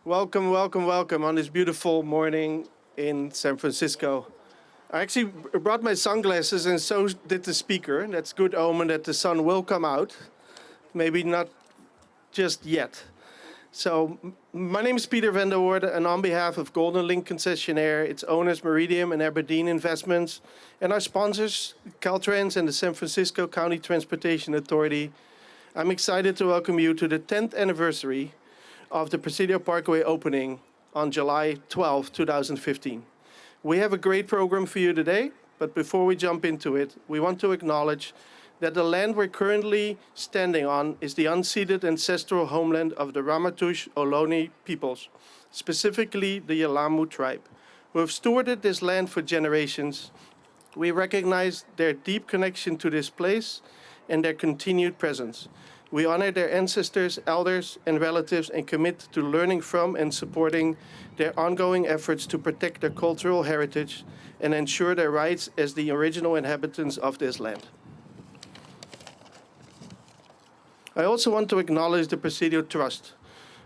Welcome, welcome, welcome on this beautiful morning in San Francisco. I actually brought my sunglasses and so did the speaker. That's good omen that the sun will come out. Maybe not just yet. So my name is Peter van der Woorde, and on behalf of Golden Link Concessionaire, its owners Meridiam and Aberdeen Investments, and our sponsors, Caltrans and the San Francisco County Transportation Authority, I'm excited to welcome you to the 10th anniversary of the Presidio Parkway opening on July 12, 2015. We have a great program for you today, but before we jump into it, we want to acknowledge that the land we're currently standing on is the unceded ancestral homeland of the Ramaytush Ohlone peoples, specifically the Yelamu tribe, who have stewarded this land for generations. We recognize their deep connection to this place and their continued presence. We honor their ancestors, elders, and relatives and commit to learning from and supporting their ongoing efforts to protect their cultural heritage and ensure their rights as the original inhabitants of this land. I also want to acknowledge the Presidio Trust,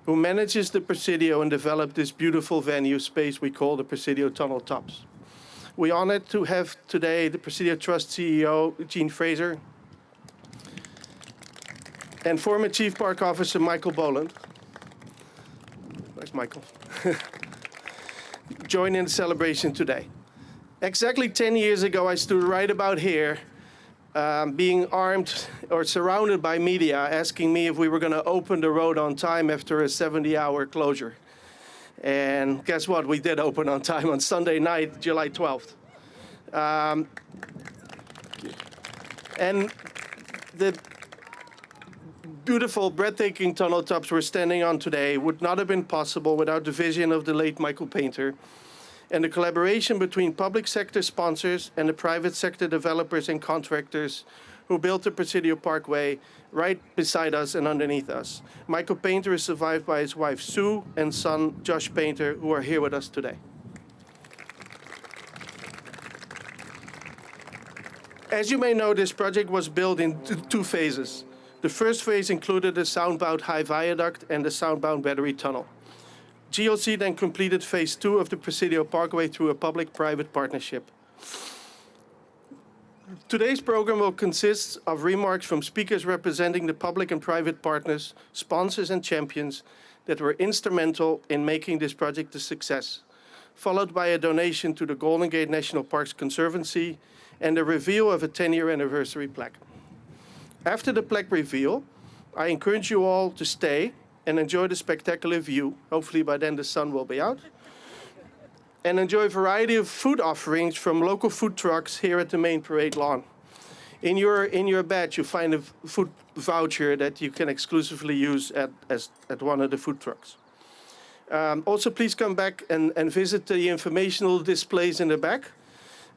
who manages the Presidio and developed this beautiful venue space we call the Presidio Tunnel Tops. We're honored to have today the Presidio Trust CEO, Gene Fraser, and former Chief Park Officer Michael Boland. Where's Michael? Join in the celebration today. Exactly 10 years ago, I stood right about here, being armed or surrounded by media, asking me if we were going to open the road on time after a 70-hour closure. And guess what? We did open on time on Sunday night, July 12th. And the beautiful, breathtaking tunnel tops we're standing on today would not have been possible without the vision of the late Michael Painter and the collaboration between public sector sponsors and the private sector developers and contractors who built the Presidio Parkway right beside us and underneath us. Michael Painter is survived by his wife Sue and son Josh Painter, who are here with us today. As you may know, this project was built in two phases. The first phase included the southbound high viaduct and the southbound battery tunnel. GLC then completed phase 2 of the Presidio Parkway through a public-private partnership. Today's program will consist of remarks from speakers representing the public and private partners, sponsors and champions that were instrumental in making this project a success, followed by a donation to the Golden Gate National Parks Conservancy and the reveal of a 10-year anniversary plaque. After the plaque reveal, I encourage you all to stay and enjoy the spectacular view. Hopefully by then the sun will be out. And enjoy a variety of food offerings from local food trucks here at the main parade lawn. In your badge, you find a food voucher that you can exclusively use at one of the food trucks. Also, please come back and visit the informational displays in the back,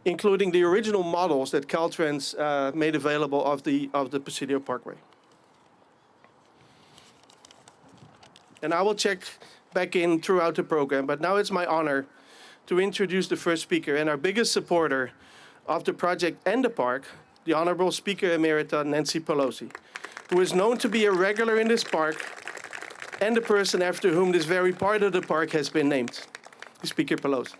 including the original models that Caltrans made available of the Presidio Parkway. And I will check back in throughout the program, but now it's my honor to introduce the first speaker and our biggest supporter of the project and the park, the Honorable Speaker Emerita Nancy Pelosi, who is known to be a regular in this park and the person after whom this very part of the park has been named, Speaker Pelosi.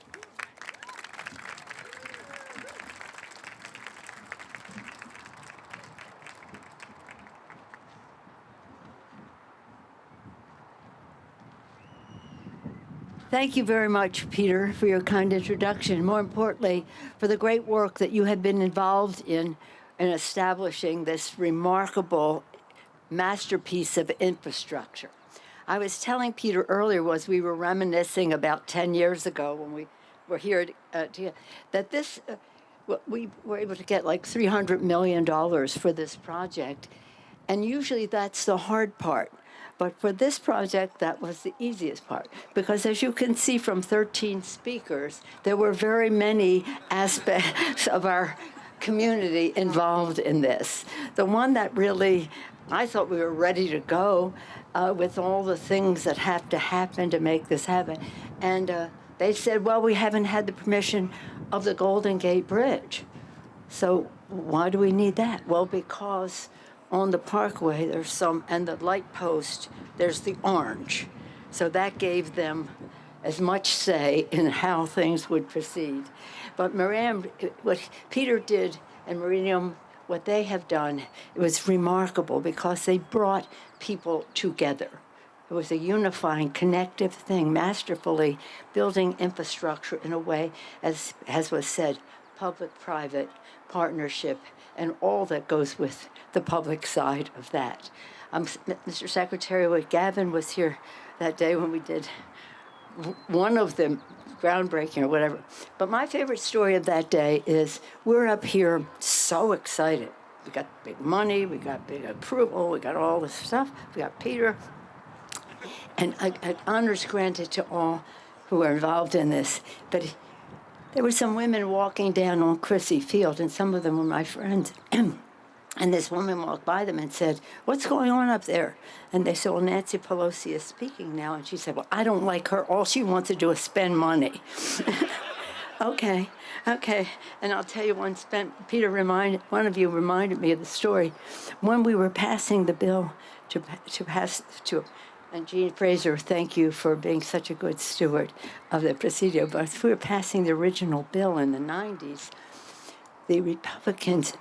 Thank you very much, Peter, for your kind introduction. More importantly, for the great work that you have been involved in establishing this remarkable masterpiece of infrastructure. I was telling Peter earlier, as we were reminiscing about 10 years ago when we were here, that this, we were able to get like $300 million for this project. And usually that's the hard part. But for this project, that was the easiest part, because as you can see from 13 speakers, there were very many aspects of our community involved in this. The one that really, I thought we were ready to go with all the things that have to happen to make this happen. And they said, well, we haven't had the permission of the Golden Gate Bridge. So why do we need that? Well, because on the parkway, there's some, and the light post, there's the orange. So that gave them as much say in how things would proceed. But Meridiam, what Peter did and Meridiam, what they have done, it was remarkable because they brought people together. It was a unifying, connective thing, masterfully building infrastructure in a way, as was said, public-private partnership and all that goes with the public side of that. Mr. Secretary, Gavin was here that day when we did one of the groundbreaking or whatever. But my favorite story of that day is we're up here so excited. We got big money, we got big approval, we got all this stuff. We got Peter. And honors granted to all who are involved in this. But there were some women walking down on Chrissy Field, and some of them were my friends. And this woman walked by them and said, "What's going on up there?" And they said, "Well, Nancy Pelosi is speaking now." And she said, "Well, I don't like her. All she wants to do is spend money." Okay. And I'll tell you one of you reminded me of the story. When we were passing the bill and Jean Fraser, thank you for being such a good steward of the Presidio, but we were passing the original bill in the 90s. The Republicans,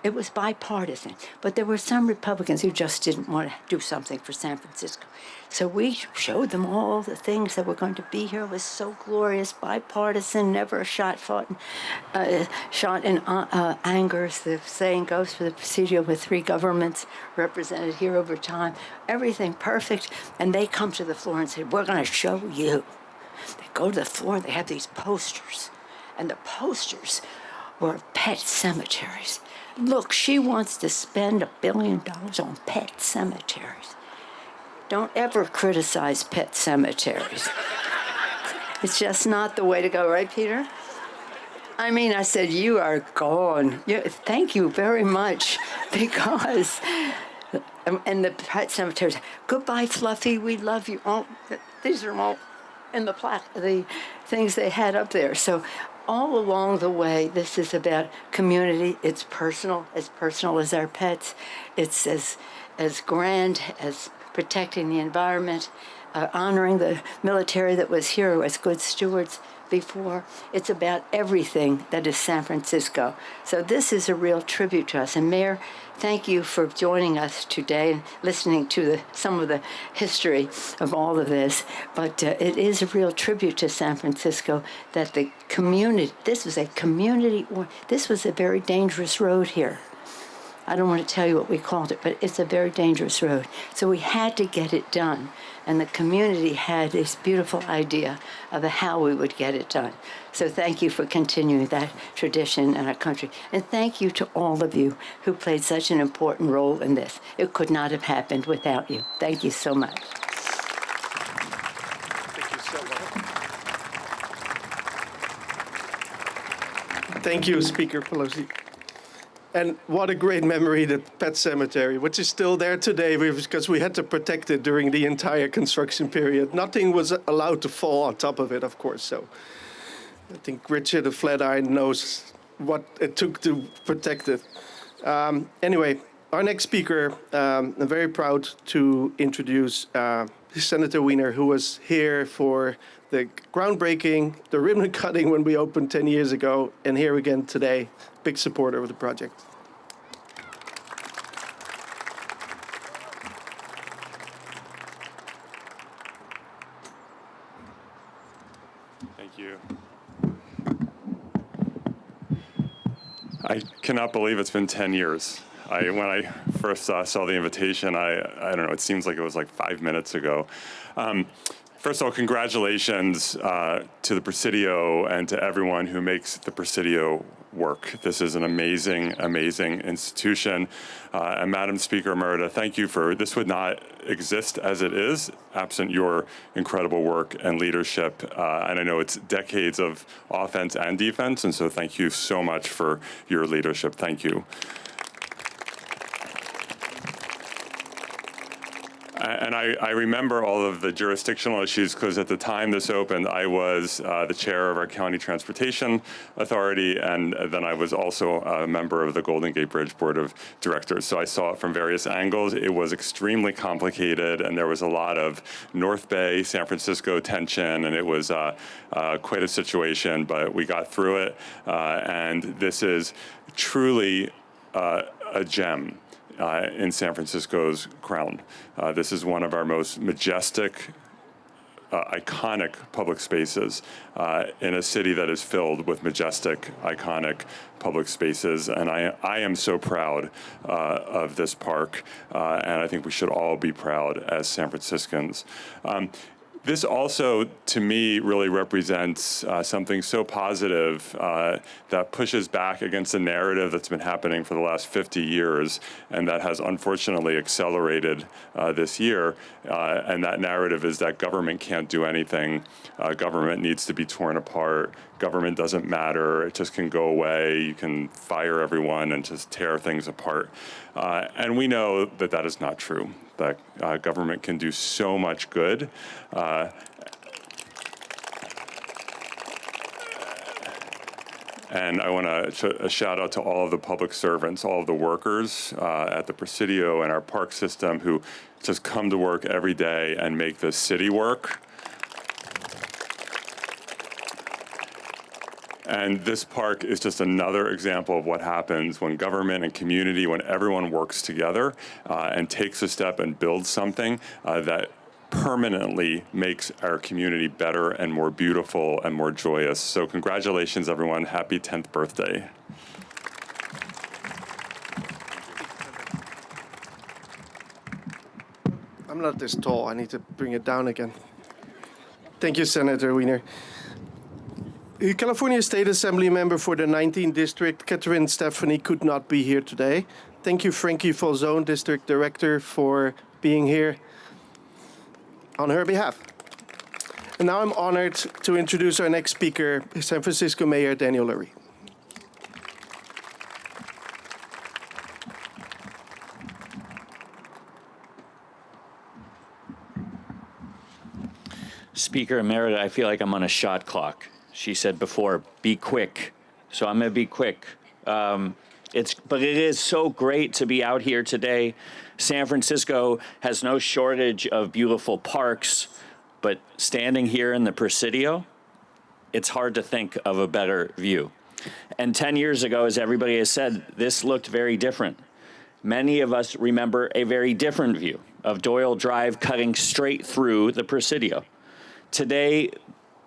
it was bipartisan, but there were some Republicans who just didn't want to do something for San Francisco. So we showed them all the things that were going to be here. It was so glorious, bipartisan, never a shot in anger, as the saying goes, for the Presidio, with 3 governments represented here over time. Everything perfect. And they come to the floor and say, "We're going to show you." They go to the floor and they have these posters. And the posters were pet cemeteries. Look, she wants to spend $1 billion on pet cemeteries. Don't ever criticize pet cemeteries. It's just not the way to go, right, Peter? I mean, I said, you are gone. Yeah, thank you very much, because, and the pet cemeteries, "Goodbye, Fluffy, we love you." Oh, these are all in the plaque, the things they had up there. So all along the way, this is about community. It's personal as our pets. It's as grand as protecting the environment, honoring the military that was here as good stewards before. It's about everything that is San Francisco. So this is a real tribute to us. And Mayor, thank you for joining us today and listening to some of the history of all of this. But it is a real tribute to San Francisco that the community, this was a very dangerous road here. I don't want to tell you what we called it, but it's a very dangerous road. So we had to get it done. And the community had this beautiful idea of how we would get it done. So thank you for continuing that tradition in our country. And thank you to all of you who played such an important role in this. It could not have happened without you. Thank you so much. Thank you so much. Thank you, Speaker Pelosi. And what a great memory, the pet cemetery, which is still there today because we had to protect it during the entire construction period. Nothing was allowed to fall on top of it, of course. So I think Richard of Flatiron knows what it took to protect it. Anyway, our next speaker, I'm very proud to introduce Senator Wiener, who was here for the groundbreaking, the ribbon cutting when we opened 10 years ago, and here again today. Big supporter of the project. Thank you. I cannot believe it's been 10 years. When I first saw the invitation, I don't know, it seems like it was like 5 minutes ago. First of all, congratulations to the Presidio and to everyone who makes the Presidio work. This is an amazing, amazing institution. And Madam Speaker Emerita, thank you this would not exist as it is absent your incredible work and leadership. And I know it's decades of offense and defense, and so thank you so much for your leadership. Thank you. And I remember all of the jurisdictional issues because at the time this opened, I was the chair of our County Transportation Authority, and then I was also a member of the Golden Gate Bridge Board of Directors. So I saw it from various angles. It was extremely complicated, and there was a lot of North Bay, San Francisco tension, and it was quite a situation, but we got through it, and this is truly a gem in San Francisco's crown. This is one of our most majestic, iconic public spaces in a city that is filled with majestic, iconic public spaces. And I am so proud of this park, and I think we should all be proud as San Franciscans. This also, to me, really represents something so positive that pushes back against a narrative that's been happening for the last 50 years and that has unfortunately accelerated this year. And that narrative is that government can't do anything. Government needs to be torn apart. Government doesn't matter. It just can go away. You can fire everyone and just tear things apart. And we know that that is not true. That government can do so much good. And I want to shout out to all of the public servants, all of the workers at the Presidio and our park system who just come to work every day and make this city work. And this park is just another example of what happens when government and community, when everyone works together and takes a step and builds something that permanently makes our community better and more beautiful and more joyous. So congratulations, everyone. Happy 10th birthday. I'm not this tall. I need to bring it down again. Thank you, Senator Wiener. The California State Assembly member for the 19th District, Catherine Stephanie, could not be here today. Thank you, Frankie Falzone, District Director, for being here on her behalf. And now I'm honored to introduce our next speaker, San Francisco Mayor Daniel Lurie. Speaker Emerita, I feel like I'm on a shot clock. She said before, be quick. So I'm going to be quick. But it is so great to be out here today. San Francisco has no shortage of beautiful parks, but standing here in the Presidio, it's hard to think of a better view. And 10 years ago, as everybody has said, this looked very different. Many of us remember a very different view of Doyle Drive cutting straight through the Presidio. Today,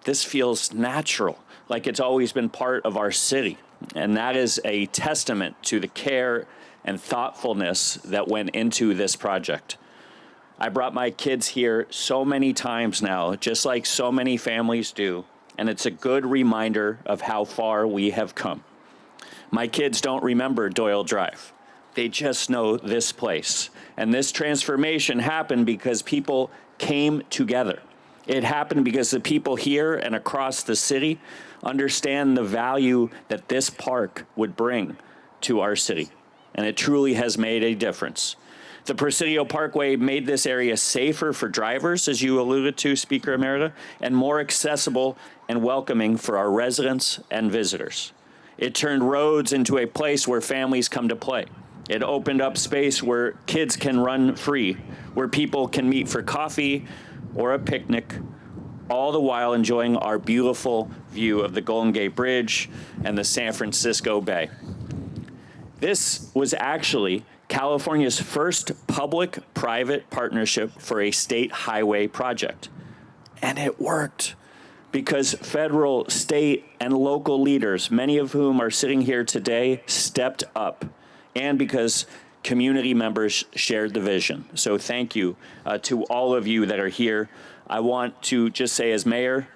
this feels natural, like it's always been part of our city. And that is a testament to the care and thoughtfulness that went into this project. I brought my kids here so many times now, just like so many families do, and it's a good reminder of how far we have come. My kids don't remember Doyle Drive. They just know this place. And this transformation happened because people came together. It happened because the people here and across the city understand the value that this park would bring to our city. And it truly has made a difference. The Presidio Parkway made this area safer for drivers, as you alluded to, Speaker Emerita, and more accessible and welcoming for our residents and visitors. It turned roads into a place where families come to play. It opened up space where kids can run free, where people can meet for coffee or a picnic, all the while enjoying our beautiful view of the Golden Gate Bridge and the San Francisco Bay. This was actually California's first public-private partnership for a state highway project. And it worked because federal, state, and local leaders, many of whom are sitting here today, stepped up, and because community members shared the vision. So thank you to all of you that are here. I want to just say, as mayor,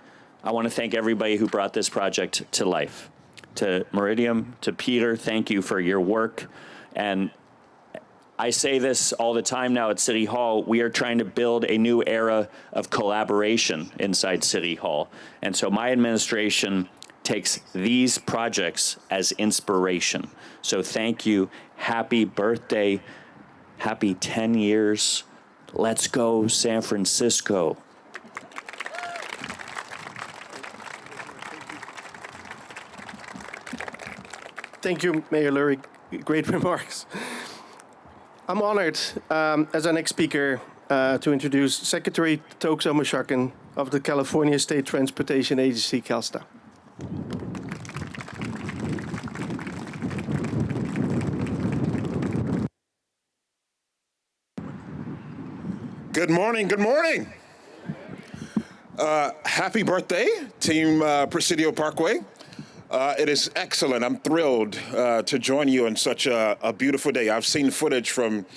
I want to thank everybody who brought this project to life. To Meridiam, to Peter, thank you for your work. And I say this all the time now at City Hall, we are trying to build a new era of collaboration inside City Hall. And so my administration takes these projects as inspiration. So thank you. Happy birthday. Happy 10 years. Let's go, San Francisco. Thank you, Mayor Lurie. Great remarks. I'm honored as our next speaker to introduce Secretary Tokso Mashakin of the California State Transportation Agency, CalSTA. Good morning, good morning. Happy birthday, Team Presidio Parkway. It is excellent. I'm thrilled to join you on such a beautiful day. I've seen footage from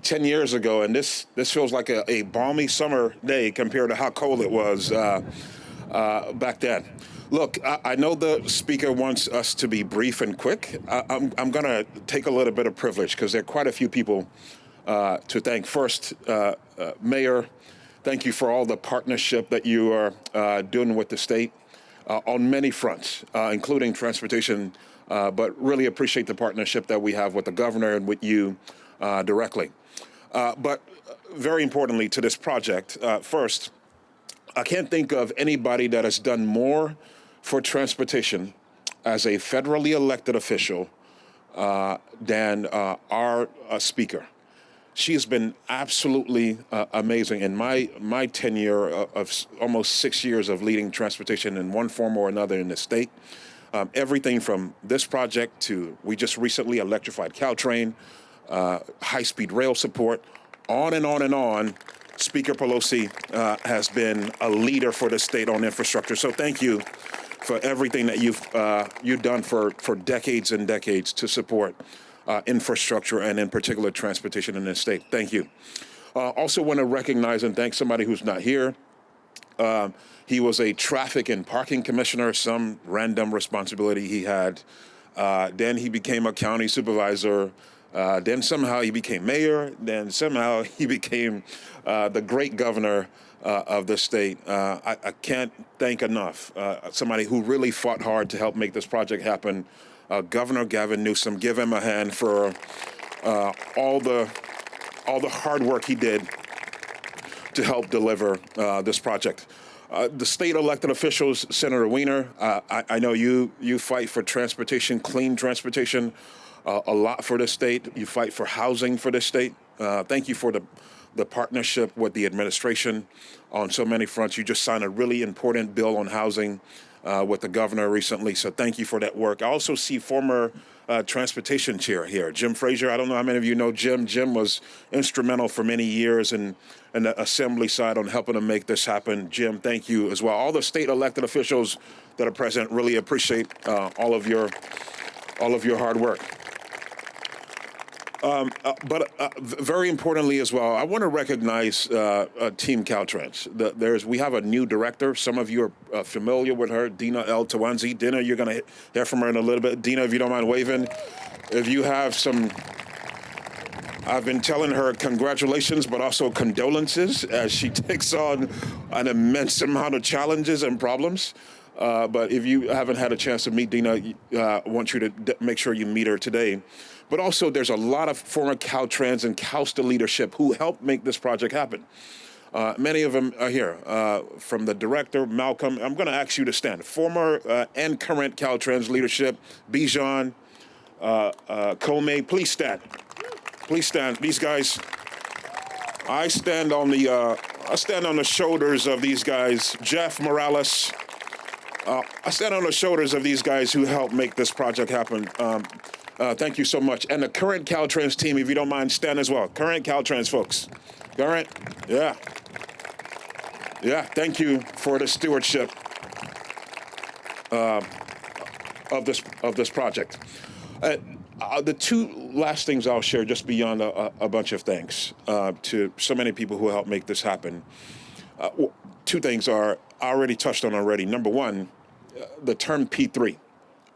10 years ago, and this feels like a balmy summer day compared to how cold it was back then. Look, I know the speaker wants us to be brief and quick. I'm going to take a little bit of privilege because there are quite a few people to thank. First, Mayor, thank you for all the partnership that you are doing with the state on many fronts, including transportation, but really appreciate the partnership that we have with the governor and with you directly. But very importantly to this project, first, I can't think of anybody that has done more for transportation as a federally elected official than our speaker. She has been absolutely amazing in my tenure of almost 6 years of leading transportation in one form or another in the state. Everything from this project to we just recently electrified Caltrans, high-speed rail support, on and on and on. Speaker Pelosi has been a leader for the state on infrastructure. So thank you for everything that you've done for decades and decades to support infrastructure and in particular transportation in this state. Thank you. Also want to recognize and thank somebody who's not here. He was a traffic and parking commissioner, some random responsibility he had. Then he became a county supervisor. Then somehow he became mayor. Then somehow he became the great governor of the state. I can't thank enough somebody who really fought hard to help make this project happen. Governor Gavin Newsom, give him a hand for all the hard work he did to help deliver this project. The state elected officials, Senator Wiener, I know you fight for transportation, clean transportation, a lot for the state. You fight for housing for the state. Thank you for the partnership with the administration on so many fronts. You just signed a really important bill on housing with the governor recently, so thank you for that work. I also see former transportation chair here, Jim Frazier. I don't know how many of you know Jim. Jim was instrumental for many years in the assembly side on helping to make this happen. Jim, thank you as well. All the state elected officials that are present, really appreciate all of your hard work. But very importantly as well, I want to recognize Team Caltrans. We have a new director. Some of you are familiar with her, Dina El Tawanzi. Dina, you're going to hear from her in a little bit. Dina, if you don't mind waving. If you have some, I've been telling her congratulations, but also condolences as she takes on an immense amount of challenges and problems. But if you haven't had a chance to meet Dina, I want you to make sure you meet her today. But also, there's a lot of former Caltrans and CalSTA leadership who helped make this project happen. Many of them are here. From the director, Malcolm, I'm going to ask you to stand. Former and current Caltrans leadership, Bijan, Comey, please stand. Please stand. These guys, I stand on the shoulders of these guys. Jeff Morales, I stand on the shoulders of these guys who helped make this project happen. Thank you so much. And the current Caltrans team, if you don't mind, stand as well. Current Caltrans folks. Current, yeah. Yeah, thank you for the stewardship of this project. The two last things I'll share, just beyond a bunch of thanks to so many people who helped make this happen. Two things I already touched on already. Number one, the term P3.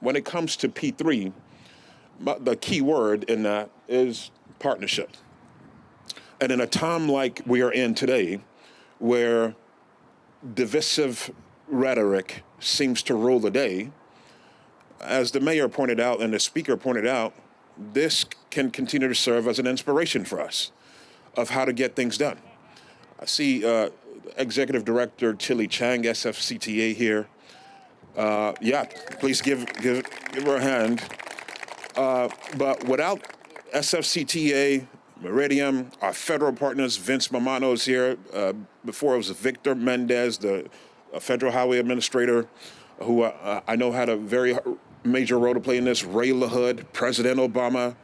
When it comes to P3, the key word in that is partnership. And in a time like we are in today, where divisive rhetoric seems to rule the day, as the mayor pointed out and the speaker pointed out, this can continue to serve as an inspiration for us of how to get things done. I see Executive Director Tilly Chang, SFCTA here. Yeah, please give her a hand. But without SFCTA, Meridiam, our federal partners, Vince Mamano's here. Before it was Victor Mendez, the Federal Highway Administrator, who I know had a very major role to play in this. Ray LaHood, President Obama.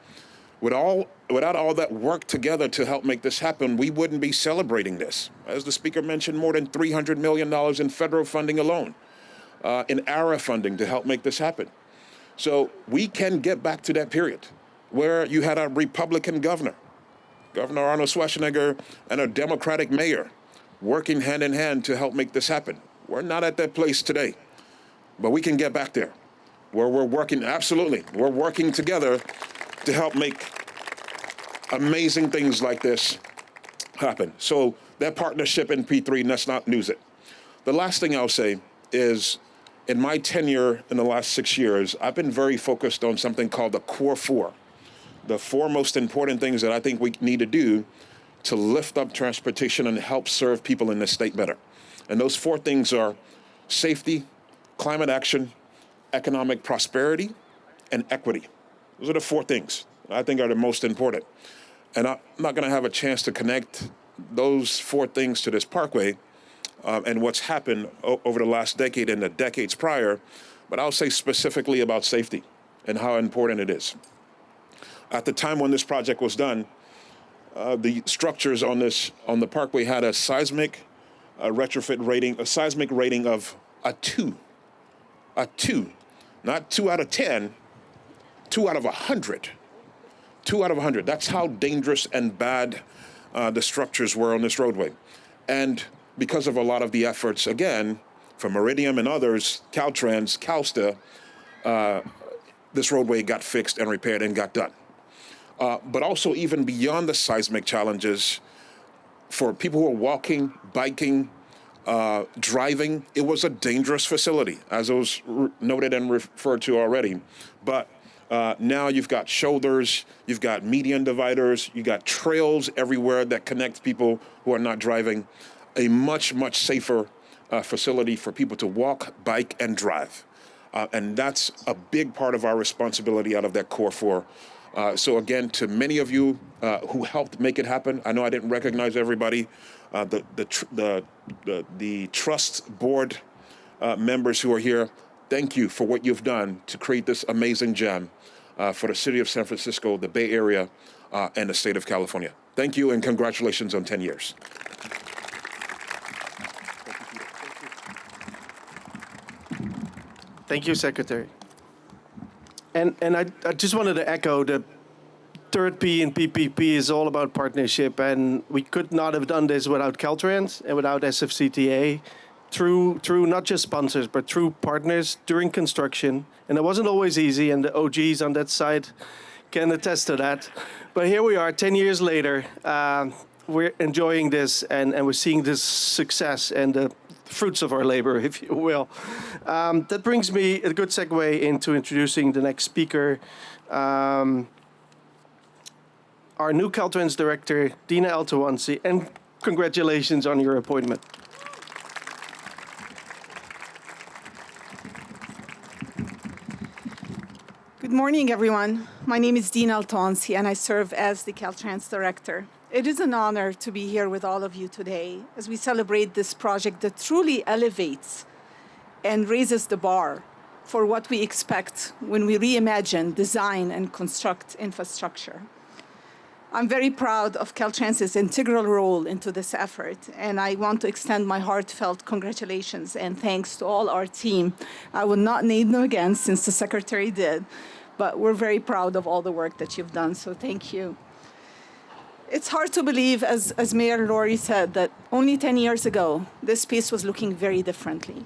Without all that work together to help make this happen, we wouldn't be celebrating this. As the speaker mentioned, more than $300 million in federal funding alone, in ARA funding to help make this happen. So we can get back to that period where you had a Republican governor, Governor Arnold Schwarzenegger, and a Democratic mayor working hand in hand to help make this happen. We're not at that place today, but we can get back there where we're working, absolutely, we're working together to help make amazing things like this happen. So that partnership in P3, let's not lose it. The last thing I'll say is, in my tenure in the last 6 years, I've been very focused on something called the Core Four, the four most important things that I think we need to do to lift up transportation and help serve people in this state better. And those four things are safety, climate action, economic prosperity, and equity. Those are the four things I think are the most important. And I'm not going to have a chance to connect those four things to this parkway and what's happened over the last decade and the decades prior, but I'll say specifically about safety and how important it is. At the time when this project was done, the structures on the parkway had a seismic retrofit rating, a seismic rating of a 2, not 2 out of 10, 2 out of 100. 2 out of 100. That's how dangerous and bad the structures were on this roadway. And because of a lot of the efforts, again, from Meridiam and others, Caltrans, Calsta, this roadway got fixed and repaired and got done. But also even beyond the seismic challenges, for people who are walking, biking, driving, it was a dangerous facility, as it was noted and referred to already. But now you've got shoulders, you've got median dividers, you've got trails everywhere that connect people who are not driving. A much, much safer facility for people to walk, bike, and drive. And that's a big part of our responsibility out of that Core Four. So again, to many of you who helped make it happen, I know I didn't recognize everybody, the trust board members who are here, thank you for what you've done to create this amazing gem for the city of San Francisco, the Bay Area, and the state of California. Thank you and congratulations on 10 years. Thank you, Secretary. And I just wanted to echo the third P in PPP is all about partnership, and we could not have done this without Caltrans and without SFCTA, through not just sponsors, but through partners during construction. And it wasn't always easy, and the OGs on that side can attest to that. But here we are, 10 years later, we're enjoying this, and we're seeing this success and the fruits of our labor, if you will. That brings me a good segue into introducing the next speaker, our new Caltrans director, Dina El-Tawansi, and congratulations on your appointment. Good morning, everyone. My name is Dina El-Tawansi, and I serve as the Caltrans director. It is an honor to be here with all of you today as we celebrate this project that truly elevates and raises the bar for what we expect when we reimagine, design, and construct infrastructure. I'm very proud of Caltrans' integral role into this effort, and I want to extend my heartfelt congratulations and thanks to all our team. I will not name them again since the secretary did, but we're very proud of all the work that you've done, so thank you. It's hard to believe, as Mayor Laurie said, that only 10 years ago, this space was looking very differently.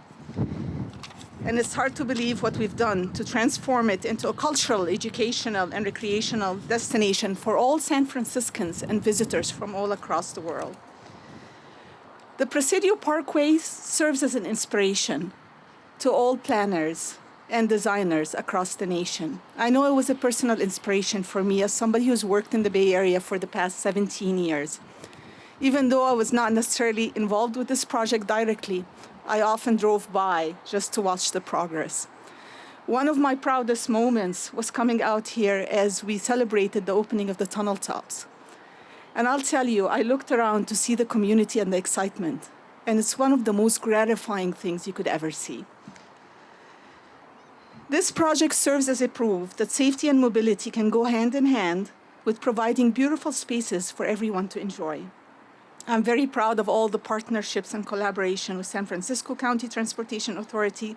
And it's hard to believe what we've done to transform it into a cultural, educational, and recreational destination for all San Franciscans and visitors from all across the world. The Presidio Parkway serves as an inspiration to all planners and designers across the nation. I know it was a personal inspiration for me as somebody who's worked in the Bay Area for the past 17 years. Even though I was not necessarily involved with this project directly, I often drove by just to watch the progress. One of my proudest moments was coming out here as we celebrated the opening of the tunnel tops. And I'll tell you, I looked around to see the community and the excitement, and it's one of the most gratifying things you could ever see. This project serves as a proof that safety and mobility can go hand in hand with providing beautiful spaces for everyone to enjoy. I'm very proud of all the partnerships and collaboration with San Francisco County Transportation Authority,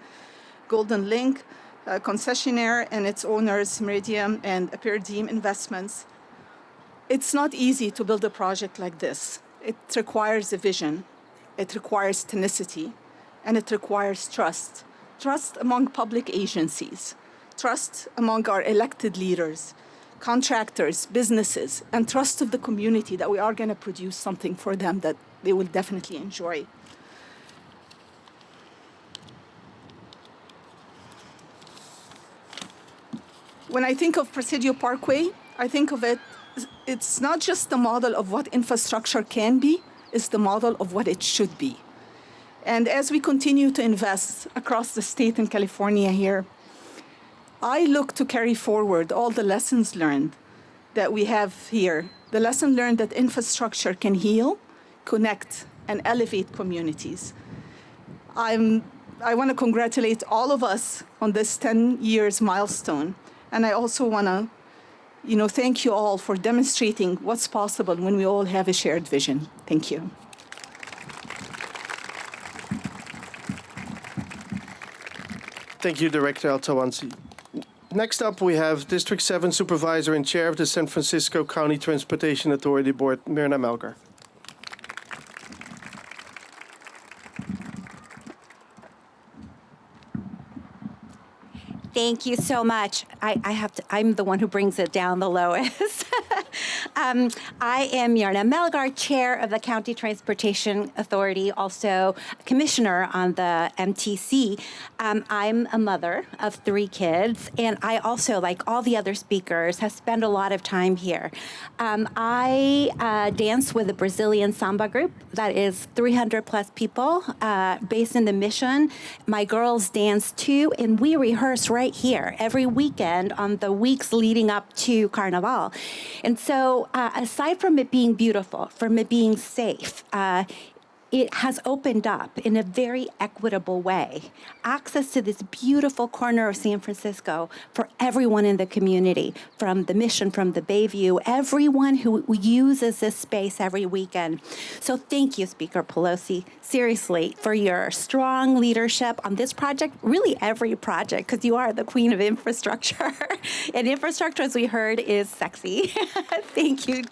Golden Link, Concessionaire and its owners, Meridiam and Aberdeen Investments. It's not easy to build a project like this. It requires a vision, it requires tenacity, and it requires trust. Trust among public agencies, trust among our elected leaders, contractors, businesses, and trust of the community that we are going to produce something for them that they will definitely enjoy. When I think of Presidio Parkway, I think of it's not just the model of what infrastructure can be, it's the model of what it should be. And as we continue to invest across the state in California here, I look to carry forward all the lessons learned that we have here. The lesson learned that infrastructure can heal, connect, and elevate communities. I want to congratulate all of us on this 10 years milestone. And I also want to, thank you all for demonstrating what's possible when we all have a shared vision. Thank you. Thank you, Director Altawansi. Next up, we have District 7 Supervisor and Chair of the San Francisco County Transportation Authority Board, Myrna Melgar. Thank you so much. I'm the one who brings it down the lowest. I am Myrna Melgar, Chair of the County Transportation Authority, also Commissioner on the MTC. I'm a mother of 3 kids, and I also, like all the other speakers, have spent a lot of time here. I dance with a Brazilian samba group that is 300 plus people based in the Mission. My girls dance too, and we rehearse right here every weekend on the weeks leading up to Carnival. And so aside from it being beautiful, from it being safe, it has opened up in a very equitable way access to this beautiful corner of San Francisco for everyone in the community, from the Mission, from the Bayview, everyone who uses this space every weekend. So thank you, Speaker Pelosi, seriously, for your strong leadership on this project, really every project, because you are the queen of infrastructure. And infrastructure, as we heard, is sexy. Thank you.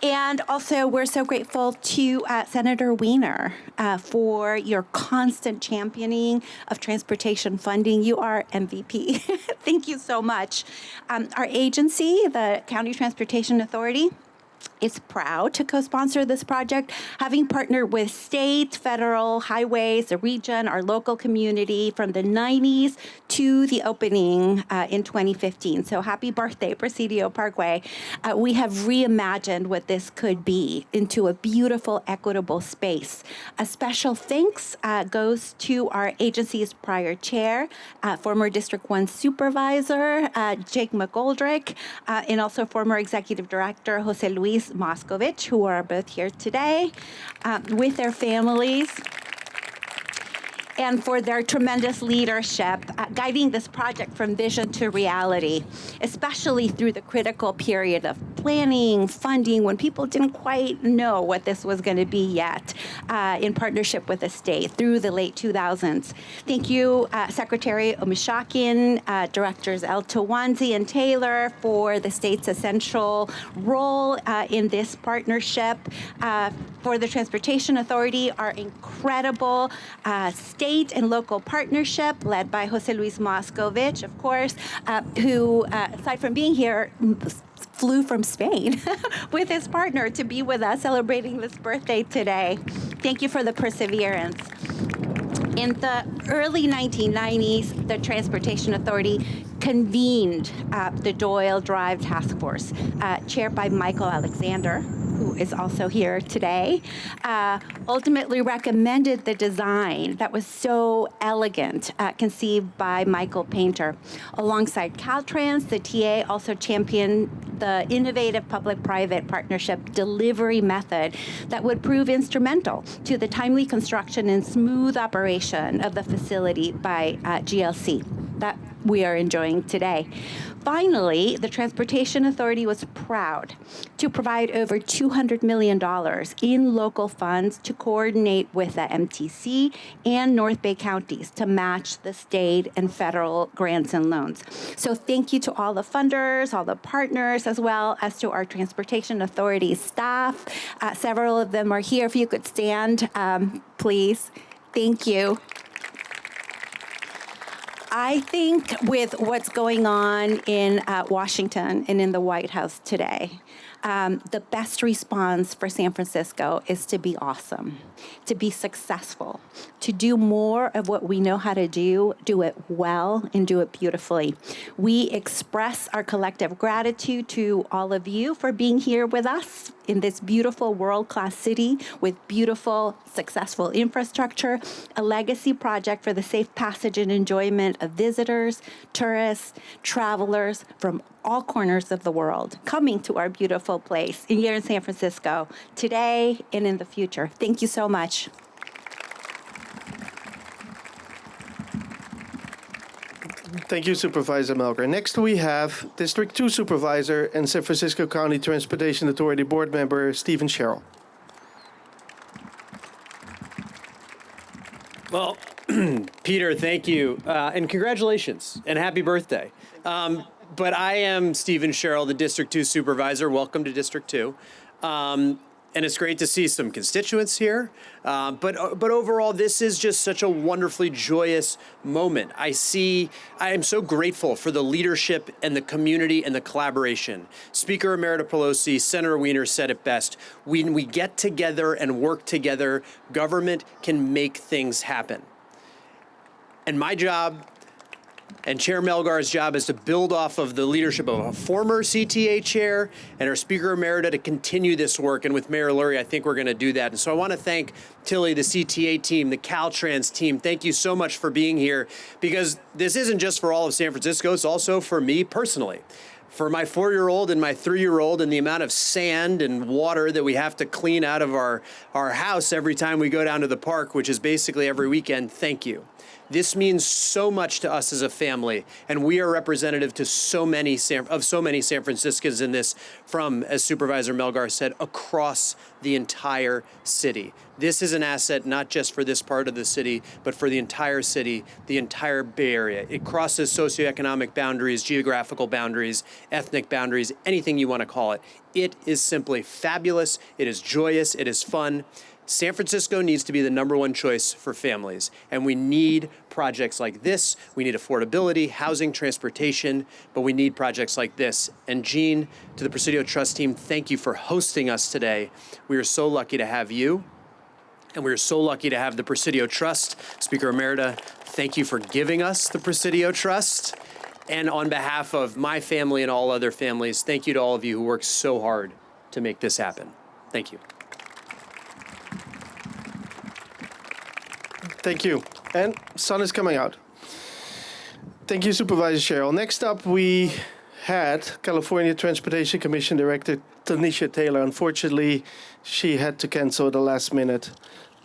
And also, we're so grateful to Senator Wiener for your constant championing of transportation funding. You are MVP. Thank you so much. Our agency, the County Transportation Authority, is proud to co-sponsor this project, having partnered with state, federal, highways, the region, our local community from the 90s to the opening in 2015. So happy birthday, Presidio Parkway. We have reimagined what this could be into a beautiful, equitable space. A special thanks goes to our agency's prior chair, former District 1 Supervisor, Jake McGoldrick, and also former Executive Director, Jose Luis Moscovich, who are both here today with their families, and for their tremendous leadership guiding this project from vision to reality, especially through the critical period of planning, funding, when people didn't quite know what this was going to be yet, in partnership with the state through the late 2000s. Thank you, Secretary Omishakin, Directors Altawansi and Taylor, for the state's essential role in this partnership. For the Transportation Authority, our incredible state and local partnership led by Jose Luis Moscovich, of course, who, aside from being here, flew from Spain with his partner to be with us celebrating this birthday today. Thank you for the perseverance. In the early 1990s, the Transportation Authority convened the Doyle Drive Task Force, chaired by Michael Alexander, who is also here today, ultimately recommended the design that was so elegant, conceived by Michael Painter. Alongside Caltrans, the TA also championed the innovative public-private partnership delivery method that would prove instrumental to the timely construction and smooth operation of the facility by GLC that we are enjoying today. Finally, the Transportation Authority was proud to provide over $200 million in local funds to coordinate with the MTC and North Bay counties to match the state and federal grants and loans. So thank you to all the funders, all the partners, as well as to our Transportation Authority staff. Several of them are here. If you could stand, please. Thank you. I think with what's going on in Washington and in the White House today, the best response for San Francisco is to be awesome, to be successful, to do more of what we know how to do it well, and do it beautifully. We express our collective gratitude to all of you for being here with us in this beautiful world-class city with beautiful, successful infrastructure, a legacy project for the safe passage and enjoyment of visitors, tourists, travelers from all corners of the world coming to our beautiful place here in San Francisco today and in the future. Thank you so much. Thank you, Supervisor Melgar. Next, we have District 2 Supervisor and San Francisco County Transportation Authority Board Member Stephen Sherrill. Well, Peter, thank you, and congratulations, and happy birthday. But I am Stephen Sherrill, the District 2 Supervisor. Welcome to District 2. And it's great to see some constituents here. But overall, this is just such a wonderfully joyous moment. I am so grateful for the leadership and the community and the collaboration. Speaker Emerita Pelosi, Senator Wiener said it best. When we get together and work together, government can make things happen. And my job and Chair Melgar's job is to build off of the leadership of a former CTA chair and our Speaker Emerita to continue this work. And with Mayor Lurie, I think we're going to do that. And so I want to thank Tilly, the CTA team, the Caltrans team. Thank you so much for being here, because this isn't just for all of San Francisco. It's also for me personally. For my 4-year-old and my 3-year-old, and the amount of sand and water that we have to clean out of our house every time we go down to the park, which is basically every weekend, thank you. This means so much to us as a family, and we are representative to so many San Franciscans in this, from, as Supervisor Melgar said, across the entire city. This is an asset not just for this part of the city, but for the entire city, the entire Bay Area. It crosses socioeconomic boundaries, geographical boundaries, ethnic boundaries, anything you want to call it. It is simply fabulous. It is joyous. It is fun. San Francisco needs to be the #1 choice for families, and we need projects like this. We need affordability, housing, transportation, but we need projects like this. And Jean, to the Presidio Trust team, thank you for hosting us today. We are so lucky to have you, and we are so lucky to have the Presidio Trust. Speaker Emerita, thank you for giving us the Presidio Trust. And on behalf of my family and all other families, thank you to all of you who worked so hard to make this happen. Thank you. Thank you. And sun is coming out. Thank you, Supervisor Sherrill. Next up, we had California Transportation Commission Director Tanisha Taylor. Unfortunately, she had to cancel at the last minute.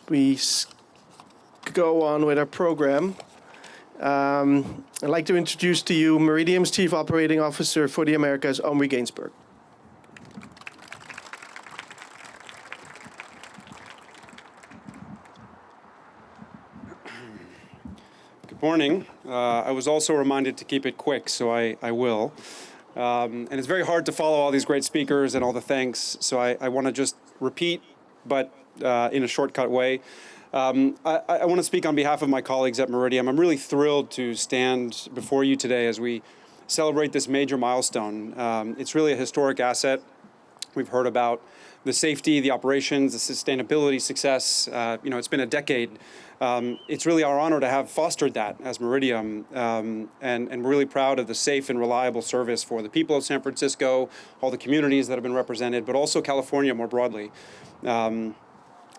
We go on with our program. I'd like to introduce to you Meridiam's Chief Operating Officer for the Americas, Omri Gainsbourg. Good morning. I was also reminded to keep it quick, so I will. And it's very hard to follow all these great speakers and all the thanks, so I want to just repeat, but in a shortcut way. I want to speak on behalf of my colleagues at Meridiam. I'm really thrilled to stand before you today as we celebrate this major milestone. It's really a historic asset. We've heard about the safety, the operations, the sustainability success. It's been a decade It's really our honor to have fostered that as Meridiam, and we're really proud of the safe and reliable service for the people of San Francisco, all the communities that have been represented, but also California more broadly. And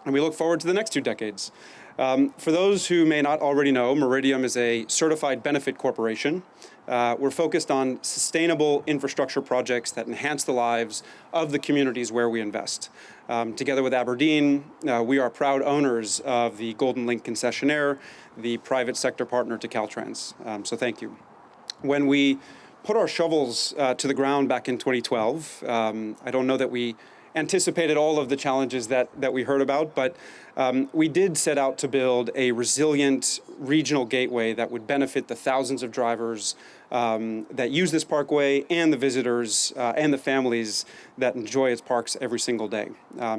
we look forward to the next 2 decades. For those who may not already know, Meridiam is a certified benefit corporation. We're focused on sustainable infrastructure projects that enhance the lives of the communities where we invest. Together with Aberdeen, we are proud owners of the Golden Link Concessionaire, the private sector partner to Caltrans. So thank you. When we put our shovels to the ground back in 2012, I don't know that we anticipated all of the challenges that we heard about, but we did set out to build a resilient regional gateway that would benefit the thousands of drivers that use this parkway and the visitors and the families that enjoy its parks every single day.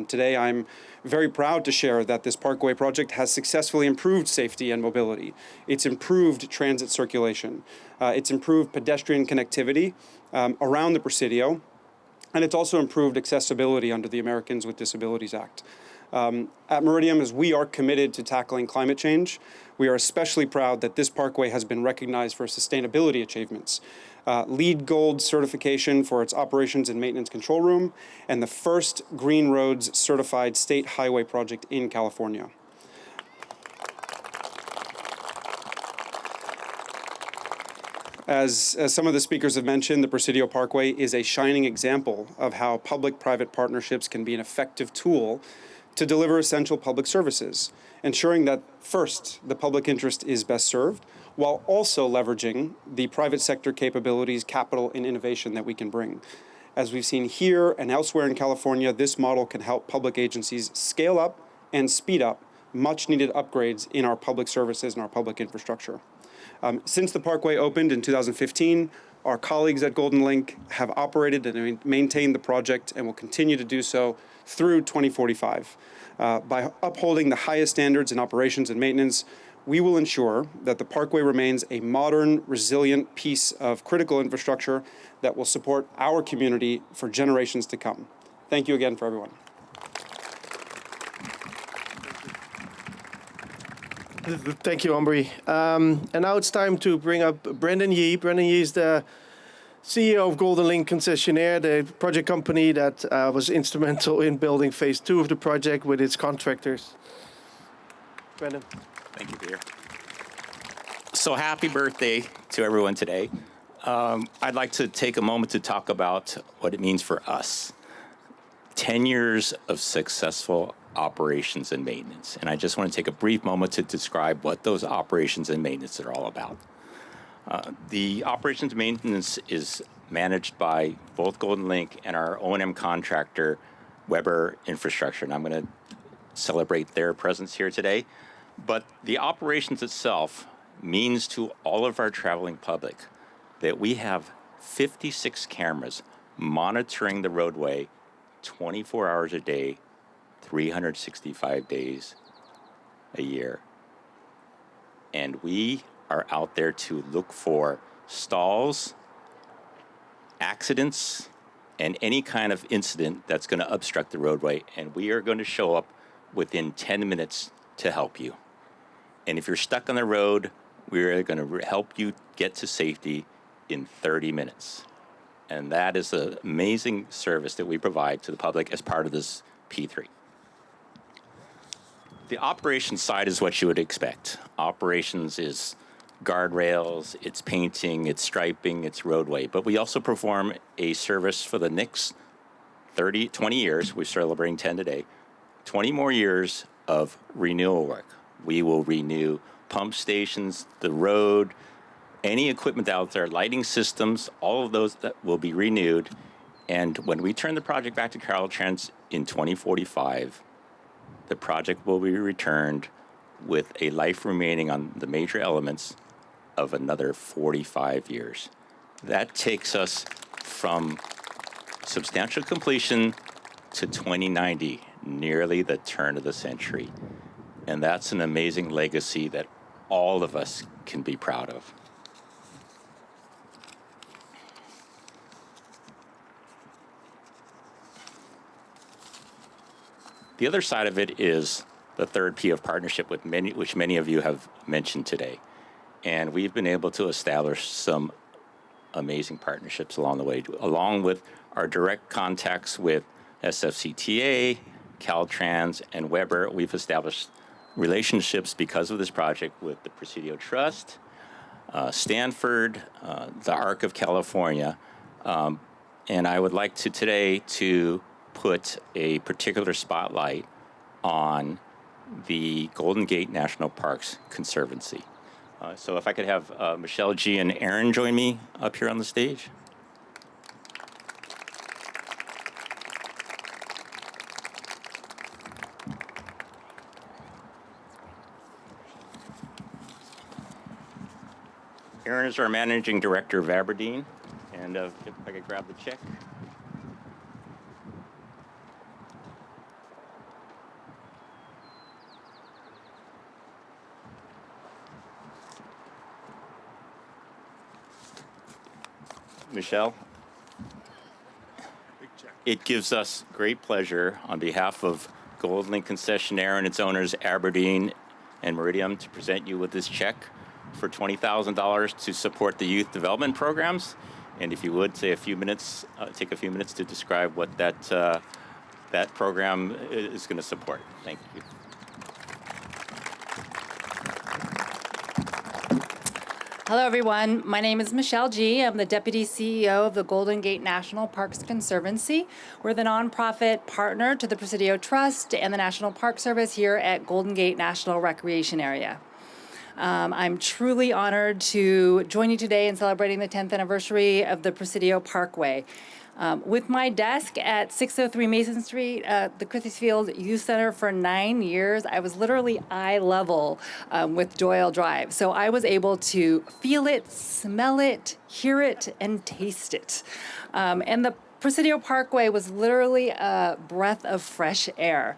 Today, I'm very proud to share that this parkway project has successfully improved safety and mobility. It's improved transit circulation. It's improved pedestrian connectivity around the Presidio, and it's also improved accessibility under the Americans with Disabilities Act. At Meridiam, as we are committed to tackling climate change, we are especially proud that this parkway has been recognized for sustainability achievements. LEED Gold certification for its operations and maintenance control room, and the first Green Roads certified state highway project in California. As some of the speakers have mentioned, the Presidio Parkway is a shining example of how public-private partnerships can be an effective tool to deliver essential public services, ensuring that, first, the public interest is best served, while also leveraging the private sector capabilities, capital, and innovation that we can bring. As we've seen here and elsewhere in California, this model can help public agencies scale up and speed up much-needed upgrades in our public services and our public infrastructure. Since the Parkway opened in 2015, our colleagues at Golden Link have operated and maintained the project and will continue to do so through 2045. By upholding the highest standards in operations and maintenance, we will ensure that the Parkway remains a modern, resilient piece of critical infrastructure that will support our community for generations to come. Thank you again for everyone. Thank you, Ambry. And now it's time to bring up Brendan Yee. Brendan Yee is the CEO of Golden Link Concessionaire, the project company that was instrumental in building phase 2 of the project with its contractors. Brendan. Thank you, Peter. So happy birthday to everyone today. I'd like to take a moment to talk about what it means for us. 10 years of successful operations and maintenance. And I just want to take a brief moment to describe what those operations and maintenance are all about. The operations and maintenance is managed by both Golden Link and our O&M contractor, Weber Infrastructure. And I'm going to celebrate their presence here today. But the operations itself means to all of our traveling public that we have 56 cameras monitoring the roadway 24 hours a day, 365 days a year. And we are out there to look for stalls, accidents, and any kind of incident that's going to obstruct the roadway. And we are going to show up within 10 minutes to help you. And if you're stuck on the road, we're going to help you get to safety in 30 minutes. And that is the amazing service that we provide to the public as part of this P3. The operations side is what you would expect. Operations is guardrails, it's painting, it's striping, it's roadway. But we also perform a service for the next 20 years. We're celebrating 10 today. 20 more years of renewal work. We will renew pump stations, the road, any equipment out there, lighting systems, all of those that will be renewed. And when we turn the project back to Caltrans in 2045, the project will be returned with a life remaining on the major elements of another 45 years. That takes us from substantial completion to 2090, nearly the turn of the century. And that's an amazing legacy that all of us can be proud of. The other side of it is the third P of partnership, which many of you have mentioned today. And we've been able to establish some amazing partnerships along the way, along with our direct contacts with SFCTA, Caltrans, and Weber. We've established relationships because of this project with the Presidio Trust, Stanford, the Arc of California. And I would like to today to put a particular spotlight on the Golden Gate National Parks Conservancy. So if I could have Michelle G. and Aaron join me up here on the stage. Aaron is our Managing Director of Aberdeen. And if I could grab the check. Michelle, it gives us great pleasure on behalf of Golden Link Concessionaire and its owners, Aberdeen and Meridiam, to present you with this check for $20,000 to support the youth development programs. And if you would, take a few minutes to describe what that program is going to support. Thank you. Hello, everyone. My name is Michelle G. I'm the Deputy CEO of the Golden Gate National Parks Conservancy. We're the nonprofit partner to the Presidio Trust and the National Park Service here at Golden Gate National Recreation Area. I'm truly honored to join you today in celebrating the 10th anniversary of the Presidio Parkway. With my desk at 603 Mason Street, the Crisfield Youth Center for 9 years, I was literally eye level with Doyle Drive. So I was able to feel it, smell it, hear it, and taste it. And the Presidio Parkway was literally a breath of fresh air.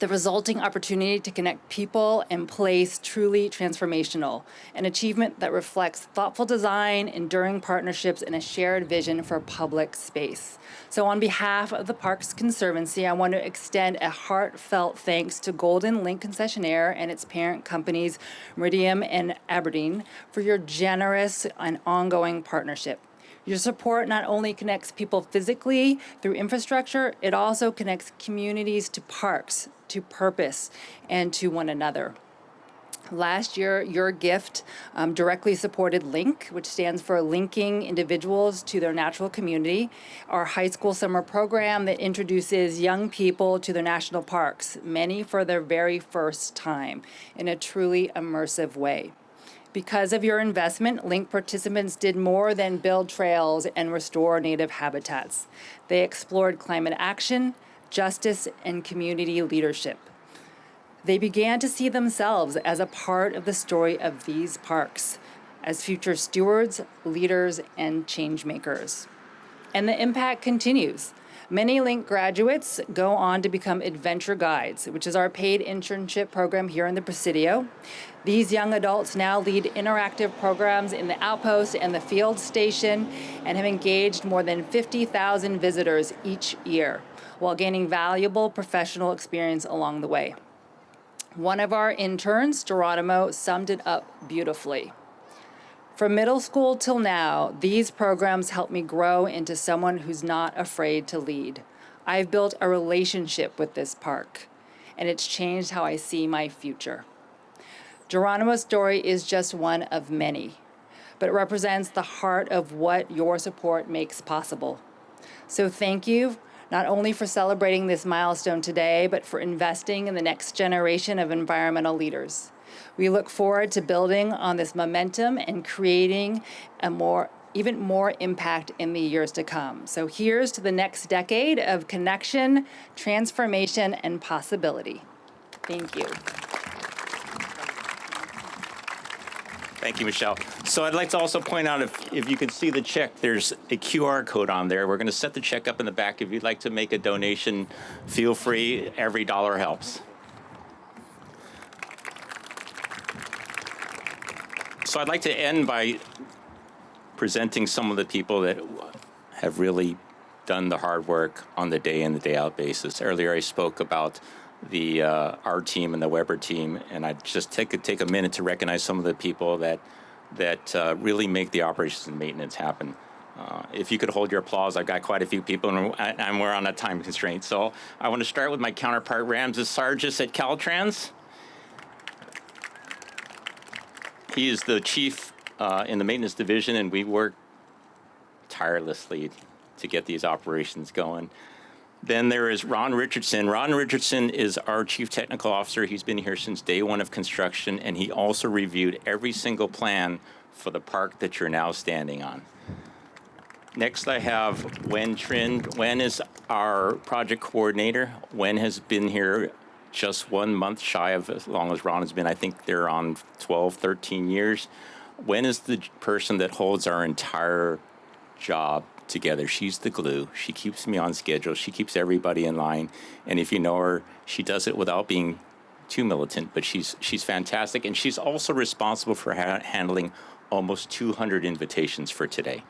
The resulting opportunity to connect people and place truly transformational, an achievement that reflects thoughtful design, enduring partnerships, and a shared vision for public space. So on behalf of the Parks Conservancy, I want to extend a heartfelt thanks to Golden Link Concessionaire and its parent companies, Meridiam and Aberdeen, for your generous and ongoing partnership. Your support not only connects people physically through infrastructure, it also connects communities to parks, to purpose, and to one another. Last year, your gift directly supported LINK, which stands for Linking Individuals to Their Natural Community, our high school summer program that introduces young people to their national parks, many for their very first time, in a truly immersive way. Because of your investment, LINK participants did more than build trails and restore native habitats. They explored climate action, justice, and community leadership. They began to see themselves as a part of the story of these parks, as future stewards, leaders, and change makers. And the impact continues. Many LINK graduates go on to become adventure guides, which is our paid internship program here in the Presidio. These young adults now lead interactive programs in the Outpost and the Field Station and have engaged more than 50,000 visitors each year, while gaining valuable professional experience along the way. One of our interns, Geronimo, summed it up beautifully. From middle school till now, these programs help me grow into someone who's not afraid to lead. I've built a relationship with this park, and it's changed how I see my future. Geronimo's story is just one of many, but it represents the heart of what your support makes possible. So thank you, not only for celebrating this milestone today, but for investing in the next generation of environmental leaders. We look forward to building on this momentum and creating even more impact in the years to come. So here's to the next decade of connection, transformation, and possibility. Thank you. Thank you, Michelle. So I'd like to also point out, if you can see the check, there's a QR code on there. We're going to set the check up in the back. If you'd like to make a donation, feel free. Every dollar helps. So I'd like to end by presenting some of the people that have really done the hard work on the day in, the day out basis. Earlier I spoke about our team and the Weber team, and I just take a minute to recognize some of the people that really make the operations and maintenance happen. If you could hold your applause, I've got quite a few people, and we're on a time constraint. So I want to start with my counterpart, Ramses Sargis at Caltrans. He is the chief in the maintenance division, and we work tirelessly to get these operations going. Then there is Ron Richardson. Ron Richardson is our chief technical officer. He's been here since day one of construction, and he also reviewed every single plan for the park that you're now standing on. Next, I have Wen Trin. Wen is our project coordinator. Wen has been here just 1 month shy of as long as Ron has been. I think they're on 12, 13 years. Wen is the person that holds our entire job together. She's the glue. She keeps me on schedule. She keeps everybody in line. And if you know her, she does it without being too militant, but she's fantastic. And she's also responsible for handling almost 200 invitations for today.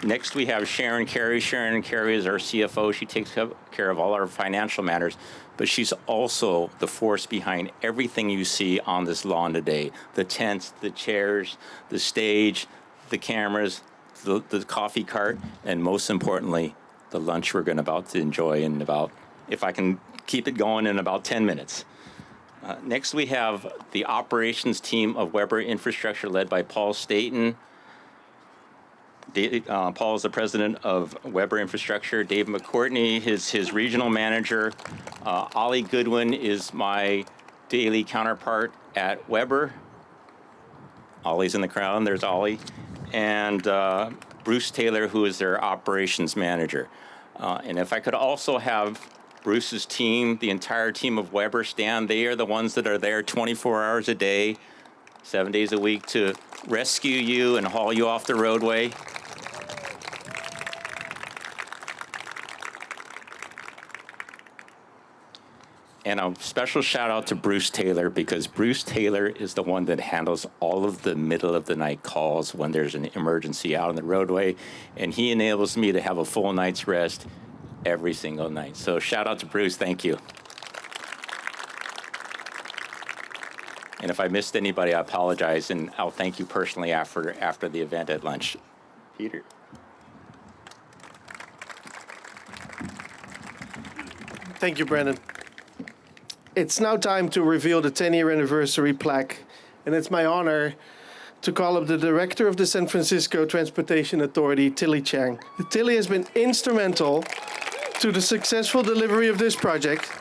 Next, we have Sharon Carey. Sharon Carey is our CFO. She takes care of all our financial matters, but she's also the force behind everything you see on this lawn today. The tents, the chairs, the stage, the cameras, the coffee cart, and most importantly, the lunch we're about to enjoy in about, if I can keep it going, in about 10 minutes. Next, we have the operations team of Weber Infrastructure led by Paul Staten. Paul is the president of Weber Infrastructure. Dave McCourtney is his regional manager. Ollie Goodwin is my daily counterpart at Weber. Ollie's in the crowd, and there's Ollie. And Bruce Taylor, who is their operations manager. And if I could also have Bruce's team, the entire team of Weber stand, they are the ones that are there 24 hours a day, 7 days a week to rescue you and haul you off the roadway. And a special shout out to Bruce Taylor, because Bruce Taylor is the one that handles all of the middle of the night calls when there's an emergency out on the roadway. And he enables me to have a full night's rest every single night. So shout out to Bruce, thank you. And if I missed anybody, I apologize, and I'll thank you personally after the event at lunch. Peter. Thank you, Brandon. It's now time to reveal the 10-year anniversary plaque, and it's my honor to call up the director of the San Francisco Transportation Authority, Tilly Chang. Tilly has been instrumental to the successful delivery of this project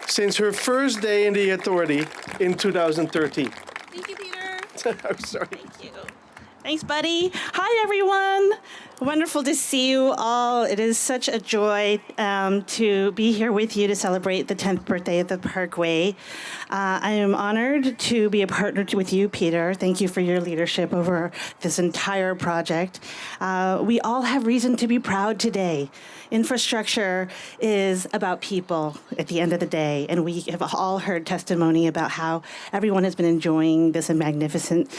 since her first day in the authority in 2013. Thank you, Peter. I'm sorry. Thank you. Thanks, buddy. Hi, everyone. Wonderful to see you all. It is such a joy to be here with you to celebrate the 10th birthday of the Parkway. I am honored to be a partner with you, Peter. Thank you for your leadership over this entire project. We all have reason to be proud today. Infrastructure is about people at the end of the day, and we have all heard testimony about how everyone has been enjoying this magnificent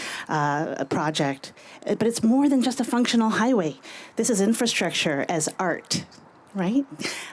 project. But it's more than just a functional highway. This is infrastructure as art, right?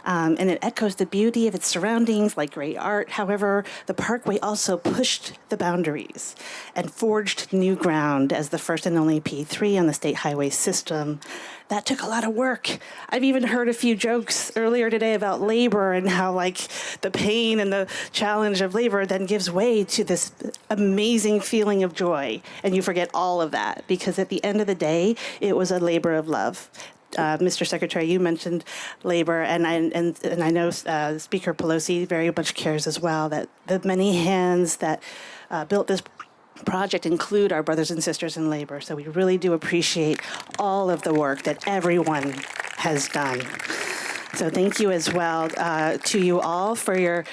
And it echoes the beauty of its surroundings like great art. However, the Parkway also pushed the boundaries and forged new ground as the first and only P3 on the state highway system. That took a lot of work. I've even heard a few jokes earlier today about labor and how like the pain and the challenge of labor then gives way to this amazing feeling of joy. And you forget all of that because at the end of the day, it was a labor of love. Mr. Secretary, you mentioned labor, and I know Speaker Pelosi very much cares as well that the many hands that built this project include our brothers and sisters in labor. So we really do appreciate all of the work that everyone has done. So thank you as well to you all for your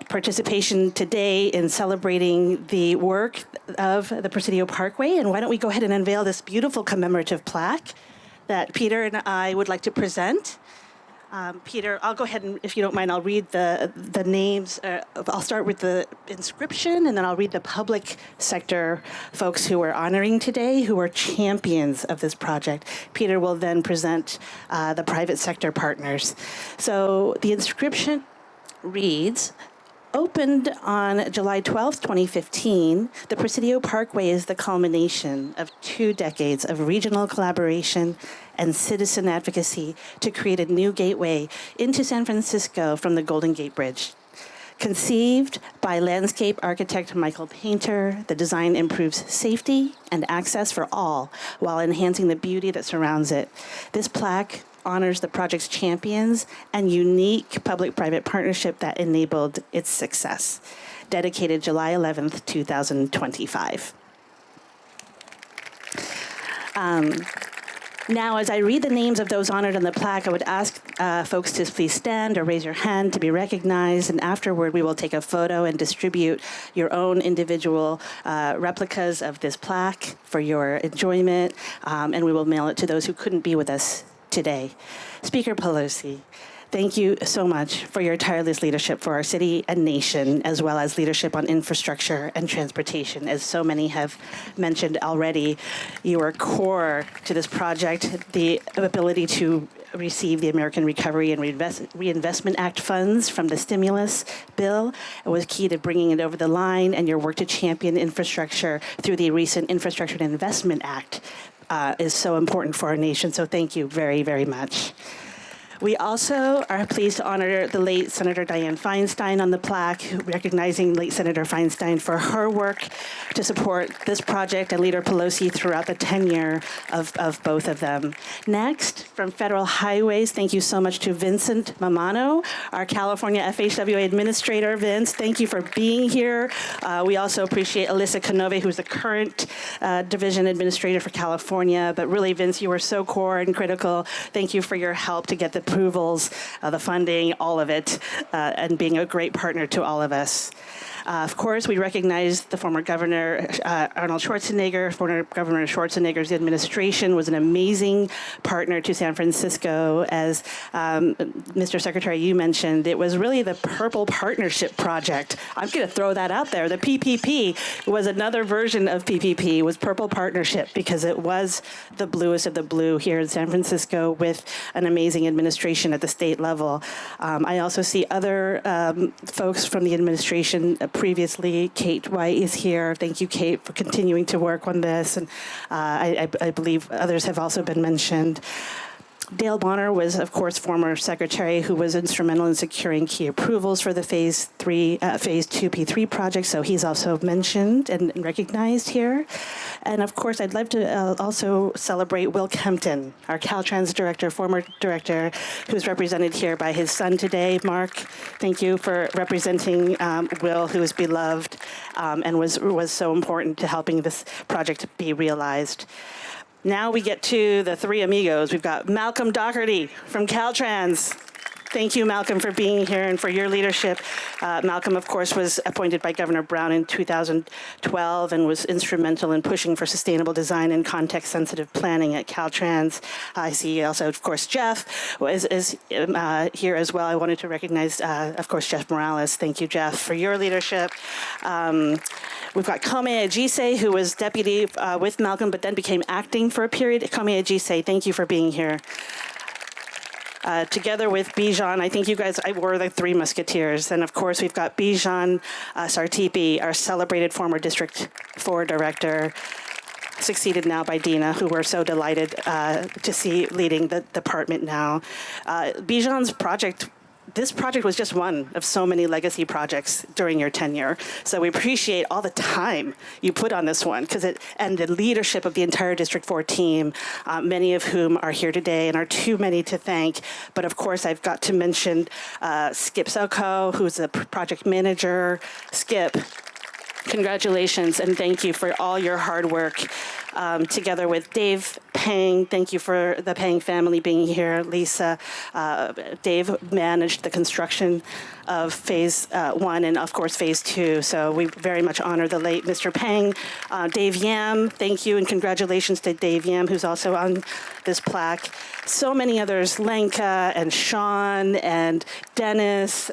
participation today in celebrating the work of the Presidio Parkway. And why don't we go ahead and unveil this beautiful commemorative plaque that Peter and I would like to present. Peter, I'll go ahead and, if you don't mind, I'll read the names. I'll start with the inscription, and then I'll read the public sector folks who we're honoring today, who are champions of this project. Peter will then present the private sector partners. So the inscription reads, opened on July 12th, 2015, the Presidio Parkway is the culmination of 2 decades of regional collaboration and citizen advocacy to create a new gateway into San Francisco from the Golden Gate Bridge. Conceived by landscape architect Michael Painter, the design improves safety and access for all while enhancing the beauty that surrounds it. This plaque honors the project's champions and unique public-private partnership that enabled its success. Dedicated July 11th, 2025. Now, as I read the names of those honored on the plaque, I would ask folks to please stand or raise your hand to be recognized, and afterward we will take a photo and distribute your own individual replicas of this plaque for your enjoyment, and we will mail it to those who couldn't be with us today. Speaker Pelosi, thank you so much for your tireless leadership for our city and nation, as well as leadership on infrastructure and transportation. As so many have mentioned already, you are core to this project. The ability to receive the American Recovery and Reinvestment Act funds from the stimulus bill was key to bringing it over the line, and your work to champion infrastructure through the recent Infrastructure and Investment Act is so important for our nation. So thank you very, very much. We also are pleased to honor the late Senator Dianne Feinstein on the plaque, recognizing late Senator Feinstein for her work to support this project and Leader Pelosi throughout the tenure of both of them. Next, from Federal Highways, thank you so much to Vincent Mamano, our California FHWA Administrator. Vince, thank you for being here. We also appreciate Alyssa Canove, who's the current Division Administrator for California. But really, Vince, you were so core and critical. Thank you for your help to get the approvals, the funding, all of it, and being a great partner to all of us. Of course, we recognize the former Governor Arnold Schwarzenegger. Former Governor Schwarzenegger's administration was an amazing partner to San Francisco. As Mr. Secretary, you mentioned, it was really the Purple Partnership Project. I'm going to throw that out there. The PPP was another version of PPP, was Purple Partnership, because it was the bluest of the blue here in San Francisco with an amazing administration at the state level. I also see other folks from the administration previously. Kate White is here. Thank you, Kate, for continuing to work on this. And I believe others have also been mentioned. Dale Bonner was, of course, former secretary who was instrumental in securing key approvals for the Phase 2 P3 project, so he's also mentioned and recognized here. And of course, I'd like to also celebrate Will Kempton, our Caltrans director, former director, who's represented here by his son today, Mark. Thank you for representing Will, who is beloved and was so important to helping this project be realized. Now we get to the three amigos. We've got Malcolm Doherty from Caltrans. Thank you, Malcolm, for being here and for your leadership. Malcolm, of course, was appointed by Governor Brown in 2012 and was instrumental in pushing for sustainable design and context-sensitive planning at Caltrans. I see also, of course, Jeff is here as well. I wanted to recognize, of course, Jeff Morales. Thank you, Jeff, for your leadership. We've got Kome Ajise, who was deputy with Malcolm, but then became acting for a period. Kome Ajise, thank you for being here. Together with Bijan, I think you guys were the Three Musketeers. And of course, we've got Bijan Sartipi, our celebrated former District 4 director, succeeded now by Dina, who we're so delighted to see leading the department now. Bijan's project, this project was just one of so many legacy projects during your tenure. So we appreciate all the time you put on this one, and the leadership of the entire District 4 team, many of whom are here today and are too many to thank. But of course, I've got to mention Skip Soko, who's the project manager. Skip, congratulations and thank you for all your hard work. Together with Dave Pang, thank you for the Pang family being here. Lisa, Dave managed the construction of phase 1 and, of course, phase 2. So we very much honor the late Mr. Peng. Dave Yam, thank you, and congratulations to Dave Yam, who's also on this plaque. So many others, Lenka and Sean and Dennis.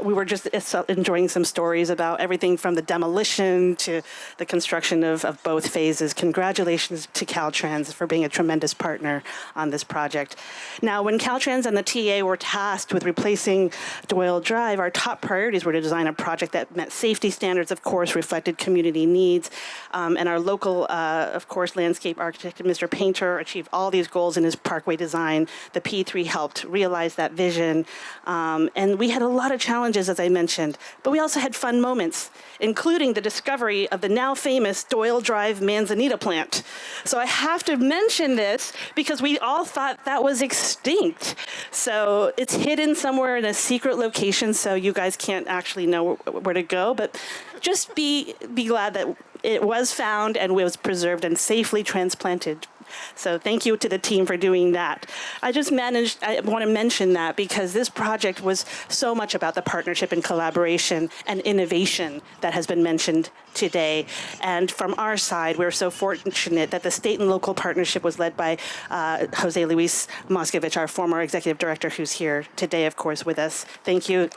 We were just enjoying some stories about everything from the demolition to the construction of both phases. Congratulations to Caltrans for being a tremendous partner on this project. Now, when Caltrans and the TA were tasked with replacing Doyle Drive, our top priorities were to design a project that met safety standards, of course, reflected community needs, and our local, of course, landscape architect, Mr. Painter, achieved all these goals in his parkway design. The P3 helped realize that vision, and we had a lot of challenges, as I mentioned, but we also had fun moments, including the discovery of the now famous Doyle Drive manzanita plant. So I have to mention this because we all thought that was extinct. So it's hidden somewhere in a secret location, so you guys can't actually know where to go, but just be glad that it was found and was preserved and safely transplanted. So thank you to the team for doing that. I want to mention that because this project was so much about the partnership and collaboration and innovation that has been mentioned today. And from our side, we're so fortunate that the state and local partnership was led by Jose Luis Moscovich, our former executive director, who's here today, of course, with us. Thank you,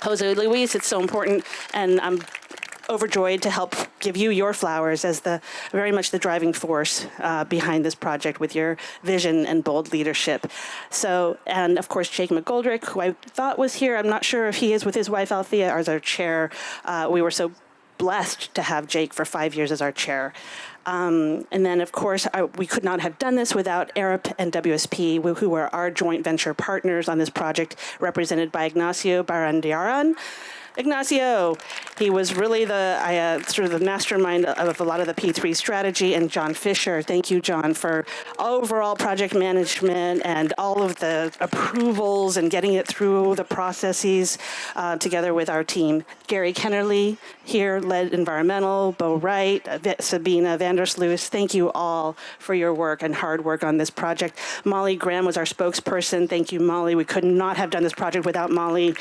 Jose Luis. It's so important, and I'm overjoyed to help give you your flowers as very much the driving force behind this project with your vision and bold leadership. So, and of course, Jake McGoldrick, who I thought was here. I'm not sure if he is with his wife, Althea, as our chair. We were so blessed to have Jake for 5 years as our chair. And then, of course, we could not have done this without ARIP and WSP, who were our joint venture partners on this project, represented by Ignacio Barandiaran. Ignacio, he was really sort of the mastermind of a lot of the P3 strategy, and John Fisher. Thank you, John, for overall project management and all of the approvals and getting it through the processes together with our team. Gary Kennerly here led environmental, Bo Wright, Sabina Vandersluis. Thank you all for your work and hard work on this project. Molly Graham was our spokesperson. Thank you, Molly. We could not have done this project without Molly,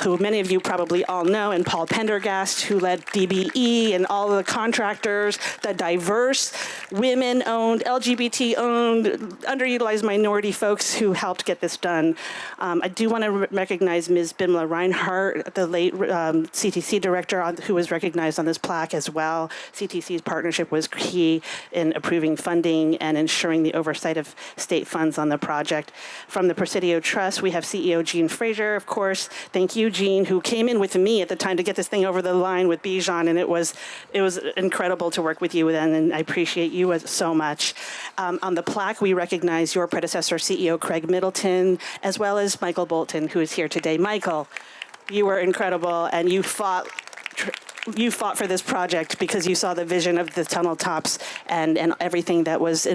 who many of you probably all know, and Paul Pendergast, who led DBE and all of the contractors, the diverse, women-owned, LGBT-owned, underutilized minority folks who helped get this done. I do want to recognize Ms. Bimla Reinhardt, the late CTC director, who was recognized on this plaque as well. CTC's partnership was key in approving funding and ensuring the oversight of state funds on the project. From the Presidio Trust, we have CEO Jean Fraser, of course. Thank you, Jean, who came in with me at the time to get this thing over the line with Bijan, and it was incredible to work with you then, and I appreciate you so much. On the plaque, we recognize your predecessor, CEO Craig Middleton, as well as Michael Bolton, who is here today. Michael, you were incredible, and you fought for this project because you saw the vision of the tunnel tops and everything that was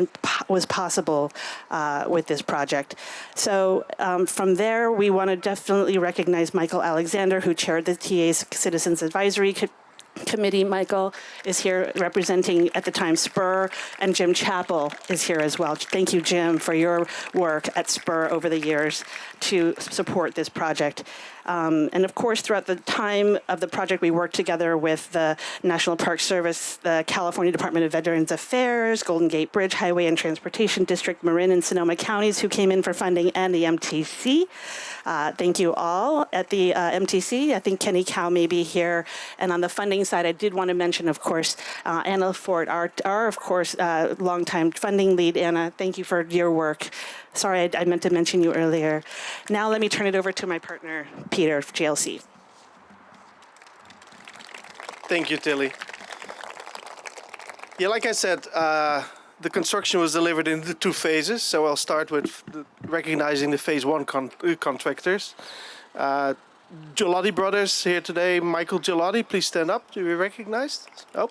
possible with this project. So from there, we want to definitely recognize Michael Alexander, who chaired the TA's Citizens Advisory Committee. Michael is here representing, at the time, Spur, and Jim Chappell is here as well. Thank you, Jim, for your work at Spur over the years to support this project. And of course, throughout the time of the project, we worked together with the National Park Service, the California Department of Veterans Affairs, Golden Gate Bridge, Highway and Transportation District, Marin and Sonoma counties, who came in for funding, and the MTC. Thank you all. At the MTC, I think Kenny Cow may be here. And on the funding side, I did want to mention, of course, Anna Fort, our of course, longtime funding lead. Anna, thank you for your work. Sorry, I meant to mention you earlier. Now let me turn it over to my partner, Peter, JLC. Thank you, Tilly. Yeah, like I said, the construction was delivered in the 2 phases. So I'll start with recognizing the phase 1 contractors. Giolotti Brothers here today. Michael Giolotti, please stand up to be recognized. Oh,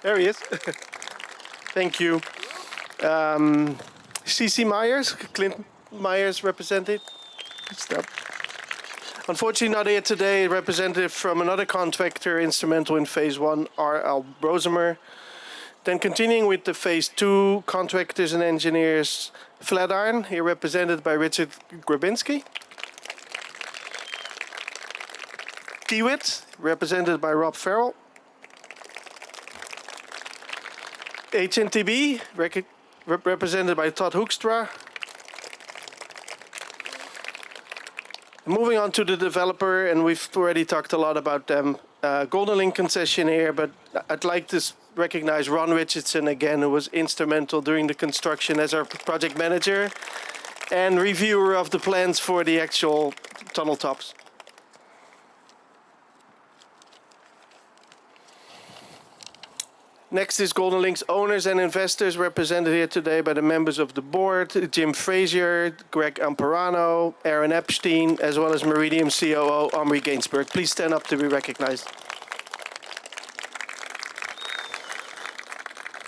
there he is. Thank you. C.C. Myers, Clint Myers represented. Stop. Unfortunately not here today, a representative from another contractor instrumental in phase 1, R.L. Brosemer. Then continuing with the phase 2 contractors and engineers, Flatiron, here represented by Richard Grabinski. Kiewit, represented by Rob Farrell. HNTB, represented by Todd Hoekstra. Moving on to the developer, and we've already talked a lot about them, Golden Link Concessionaire, but I'd like to recognize Ron Richardson again, who was instrumental during the construction as our project manager and reviewer of the plans for the actual tunnel tops. Next is Golden Link's owners and investors, represented here today by the members of the board, Jim Frazier, Greg Amparano, Aaron Epstein, as well as Meridiam COO Omri Gainsberg. Please stand up to be recognized.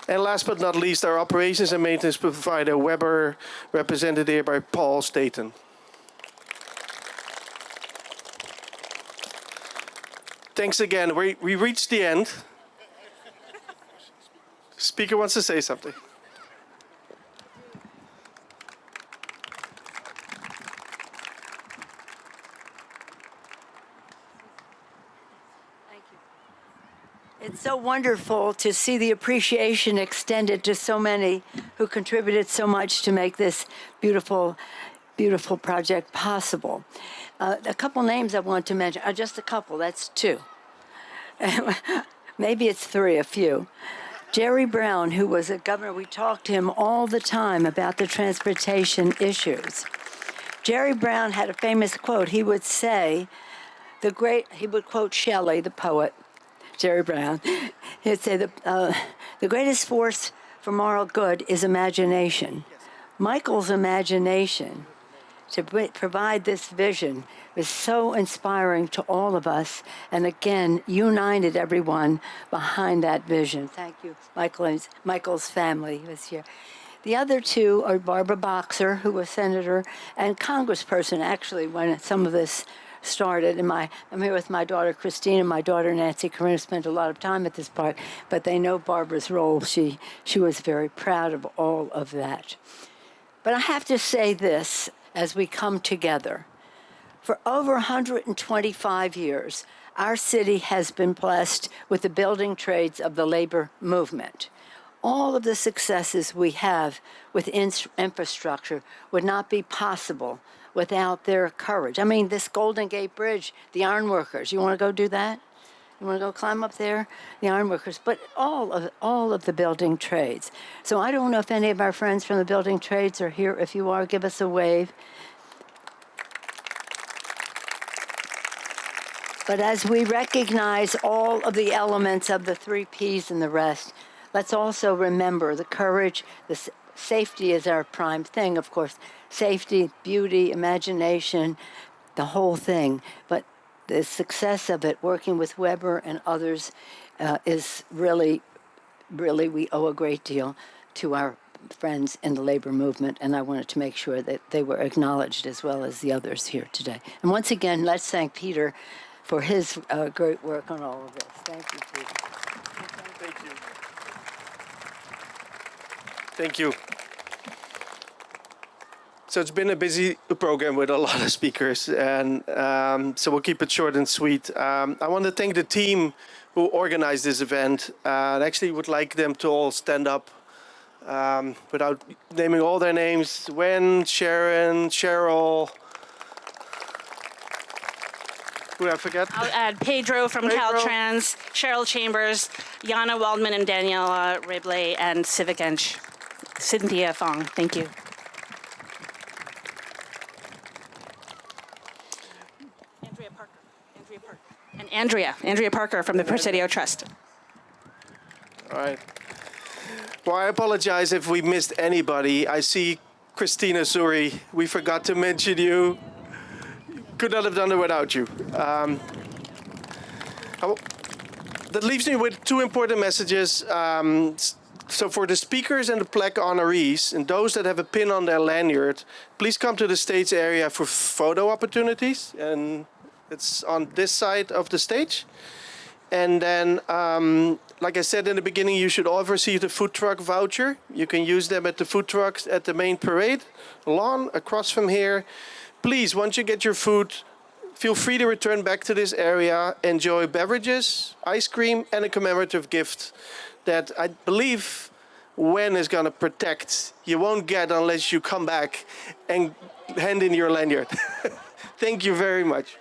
And last but not least, our operations and maintenance provider, Weber, represented here by Paul Staten. Thanks again. We reached the end. Speaker wants to say something. Thank you. It's so wonderful to see the appreciation extended to so many who contributed so much to make this beautiful, beautiful project possible. A couple names I want to mention, just a couple, that's two. Maybe it's three, a few. Jerry Brown, who was a governor, we talked to him all the time about the transportation issues. Jerry Brown had a famous quote. He would say, he would quote Shelley, the poet, Jerry Brown. He'd say, the greatest force for moral good is imagination. Michael's imagination to provide this vision was so inspiring to all of us, and again, united everyone behind that vision. Thank you, Michael's family was here. The other two are Barbara Boxer, who was senator and congressperson, actually, when some of this started. And I'm here with my daughter, Christine, and my daughter, Nancy Corinne, spent a lot of time at this park, but they know Barbara's role. She was very proud of all of that. But I have to say this as we come together. For over 125 years, our city has been blessed with the building trades of the labor movement. All of the successes we have with infrastructure would not be possible without their courage. I mean, this Golden Gate Bridge, the ironworkers, you want to go do that? You want to go climb up there? The ironworkers, but all of the building trades. So I don't know if any of our friends from the building trades are here. If you are, give us a wave. But as we recognize all of the elements of the 3 Ps and the rest, let's also remember the courage, the safety is our prime thing, of course. Safety, beauty, imagination, the whole thing. But the success of it, working with Weber and others, is really, we owe a great deal to our friends in the labor movement, and I wanted to make sure that they were acknowledged as well as the others here today. And once again, let's thank Peter for his great work on all of this. Thank you, Peter. Thank you. Thank you. So it's been a busy program with a lot of speakers, and so we'll keep it short and sweet. I want to thank the team who organized this event. I actually would like them to all stand up without naming all their names. Wen, Sharon, Cheryl. Who did I forget? I'll add Pedro from Caltrans, Cheryl Chambers, Yana Waldman and Daniela Ribley, and Cynthia Fong. Thank you. Andrea Parker from the Presidio Trust. All right. Well, I apologize if we missed anybody. I see Christina Suri. We forgot to mention you. Could not have done it without you. That leaves me with 2 important messages. So for the speakers and the plaque honorees, and those that have a pin on their lanyard, please come to the stage area for photo opportunities. And it's on this side of the stage. And then, like I said in the beginning, you should all have received a food truck voucher. You can use them at the food trucks at the main parade lawn across from here. Please, once you get your food, Feel free to return back to this area, enjoy beverages, ice cream, and a commemorative gift that I believe Wen is going to protect. You won't get unless you come back and hand in your lanyard. Thank you very much.